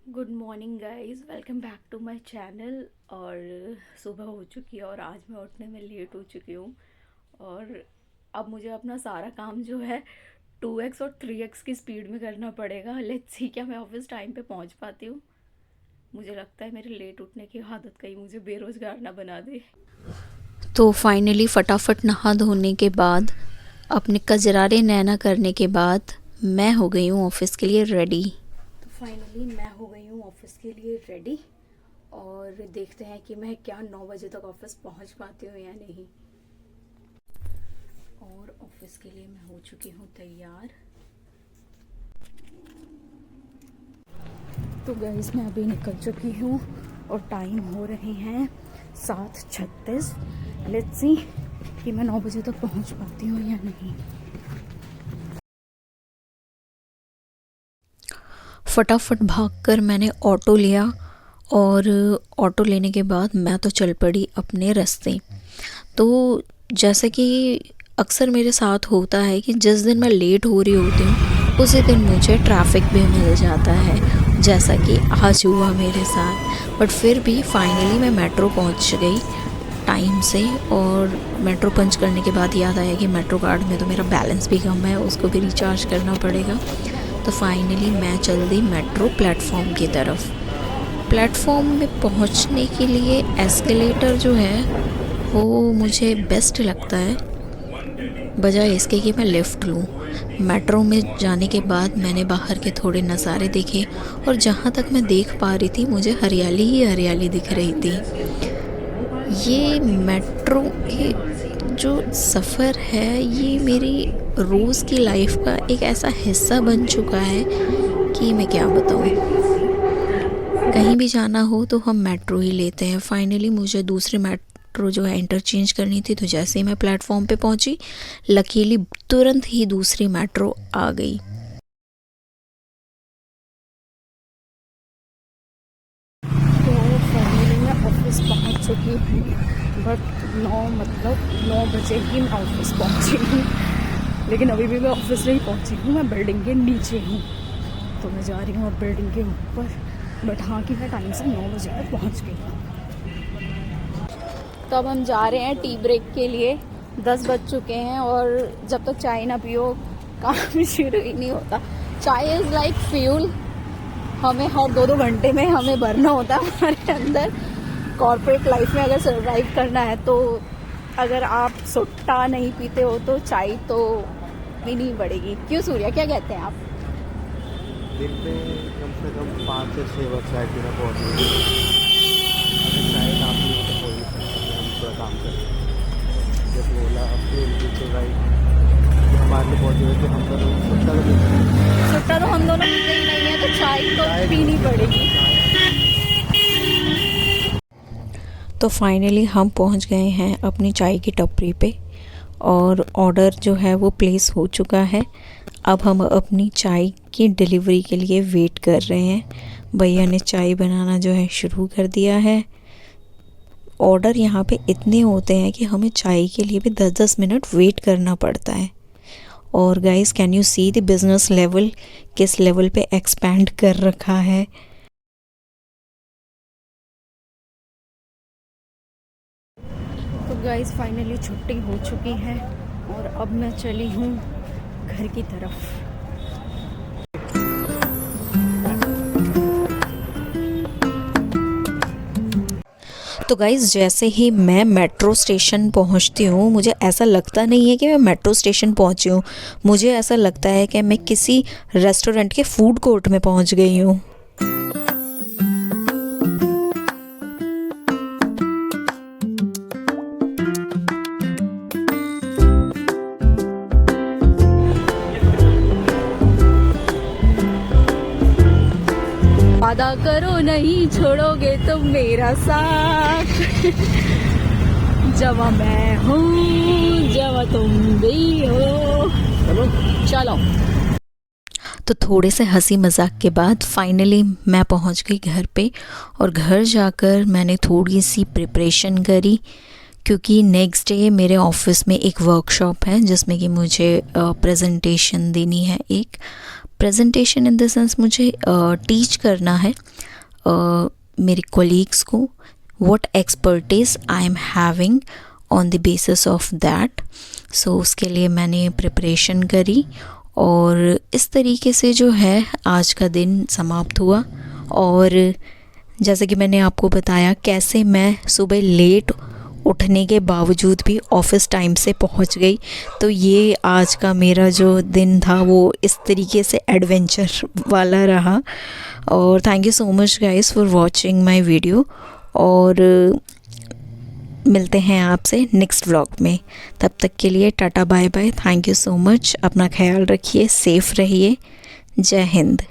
Good morning guys, welcome back to my channel. और सुबह हो चुकी है और आज मैं उठने में लेट हो चुकी हूँ। और अब मुझे अपना सारा काम जो है 2x और 3x की स्पीड में करना पड़ेगा। लेट्स सी क्या मैं ऑफिस टाइम पे पहुँच पाती हूँ। मुझे लगता है मेरे लेट उठने की आदत कहीं मुझे बेरोज़गार ना बना दे। तो फाइनली फटाफट नहा धोने के बाद, अपने कजरारे नैना करने के बाद मैं हो गई हूँ ऑफिस के लिए रेडी। तो फाइनली मैं हो गई हूँ ऑफिस के लिए रेडी। और देखते हैं कि मैं क्या 9 बजे तक ऑफिस पहुँच पाती हूँ या नहीं। और ऑफिस के लिए मैं हो चुकी हूँ तैयार। तो गाइस मैं अभी निकल चुकी हूँ और टाइम हो रहे हैं 7:36। लेट्स सी कि मैं 9 बजे तक पहुँच पाती हूँ या नहीं। फटाफट भागकर मैंने ऑटो लिया और ऑटो लेने के बाद मैं तो चल पड़ी अपने रास्ते। तो जैसे कि अक्सर मेरे साथ होता है कि जिस दिन मैं लेट हो रही होती हूँ उसी दिन मुझे ट्रैफिक भी मिल जाता है, जैसा कि आज हुआ मेरे साथ। बट फिर भी फाइनली मैं मेट्रो पहुँच गई टाइम से। और मेट्रो पंच करने के बाद याद आया कि मेट्रो कार्ड में तो मेरा बैलेंस भी कम है, उसको भी रिचार्ज करना पड़ेगा। तो फाइनली मैं चल दी मेट्रो प्लेटफॉर्म की तरफ। प्लेटफॉर्म में पहुंचने के लिए एस्केलेटर जो है वो मुझे बेस्ट लगता है, बजाय इसके कि मैं लिफ्ट लूँ। मेट्रो में जाने के बाद मैंने बाहर के थोड़े नज़ारे देखे और जहाँ तक मैं देख पा रही थी मुझे हरियाली ही हरियाली दिख रही थी। ये मेट्रो के जो सफ़र है ये मेरी रोज़ की लाइफ का एक ऐसा हिस्सा बन चुका है कि मैं क्या बताऊँ। कहीं भी जाना हो तो हम मेट्रो ही लेते हैं। फाइनली मुझे दूसरी मेट्रो जो है इंटरचेंज करनी थी, तो जैसे ही मैं प्लेटफॉर्म पे पहुंची लकीली तुरंत ही दूसरी मेट्रो आ गई। तो फाइनली मैं ऑफिस पहुँच चुकी हूँ। बट 9 बजे ही मैं ऑफिस पहुँची हूँ। लेकिन अभी भी मैं ऑफिस नहीं पहुँची हूँ, मैं बिल्डिंग के नीचे हूँ। तो मैं जा रही हूँ अब बिल्डिंग के ऊपर। बट हाँ कि मैं टाइम से 9 बजे तक पहुँच गई हूँ। तो अब हम जा रहे हैं टी ब्रेक के लिए। 10 बज चुके हैं और जब तक चाय ना पियो काम शुरू ही नहीं होता। चाय इज़ लाइक फ्यूल। हमें हर 2-2 घंटे में हमें भरना होता है हमारे अंदर। कॉर्पोरेट लाइफ में अगर सर्वाइव करना है तो अगर आप सुट्टा नहीं पीते हो तो चाय तो पीनी पड़ेगी। क्यों सूर्या, क्या कहते हैं आप? दिन में कम से कम 5 से 6 बार चाय पीना बहुत जरूरी है। अगर चाय ना पी हो तो हो ही सकता है हम पूरा काम करते हैं। जैसे बोला आपके पीछे भाई कि हमारे लिए बहुत जरूरी है कि हम दोनों सुट्टा तो नहीं सुट्टा तो हम दोनों पीते ही नहीं है, तो चाय तो चाय पीनी पड़ेगी। तो फाइनली हम पहुंच गए हैं अपनी चाय की टपरी पे और ऑर्डर जो है वो प्लेस हो चुका है। अब हम अपनी चाय की डिलीवरी के लिए वेट कर रहे हैं। भैया ने चाय बनाना जो है शुरू कर दिया है। ऑर्डर यहाँ पे इतने होते हैं कि हमें चाय के लिए भी 10-10 मिनट वेट करना पड़ता है। और guys, can you see the business level किस लेवल पे एक्सपैंड कर रखा है। तो गाइस फाइनली छुट्टी हो चुकी है और अब मैं चली हूँ घर की तरफ। तो गाइज़, जैसे ही मैं मेट्रो स्टेशन पहुंचती हूँ मुझे ऐसा लगता नहीं है कि मैं मेट्रो स्टेशन पहुंची हूँ। मुझे ऐसा लगता है कि मैं किसी रेस्टोरेंट के फूड कोर्ट में पहुंच गई हूँ। वादा करो नहीं छोड़ोगे तुम मेरा साथ। जवा मैं हूँ जवा तुम भी हो। चलो। तो थोड़े से हंसी मजाक के बाद फाइनली मैं पहुंच गई घर पे। और घर जाकर मैंने थोड़ी सी प्रिपरेशन करी, क्योंकि नेक्स्ट डे मेरे ऑफिस में एक वर्कशॉप है जिसमें कि मुझे प्रेजेंटेशन देनी है एक। प्रेजेंटेशन इन द सेंस मुझे टीच करना है मेरे कोलीग्स को what expertise I am having on the basis of that. So उसके लिए मैंने प्रिपरेशन करी और इस तरीके से जो है आज का दिन समाप्त हुआ। और जैसे कि मैंने आपको बताया कैसे मैं सुबह लेट उठने के बावजूद भी ऑफ़िस टाइम से पहुंच गई, तो ये आज का मेरा जो दिन था वो इस तरीके से एडवेंचर वाला रहा। और thank you so much guys for watching my video, और मिलते हैं आपसे नेक्स्ट व्लॉग में। तब तक के लिए tata bye bye, thank you so much, अपना ख्याल रखिए, सेफ़ रहिए, जय हिंद।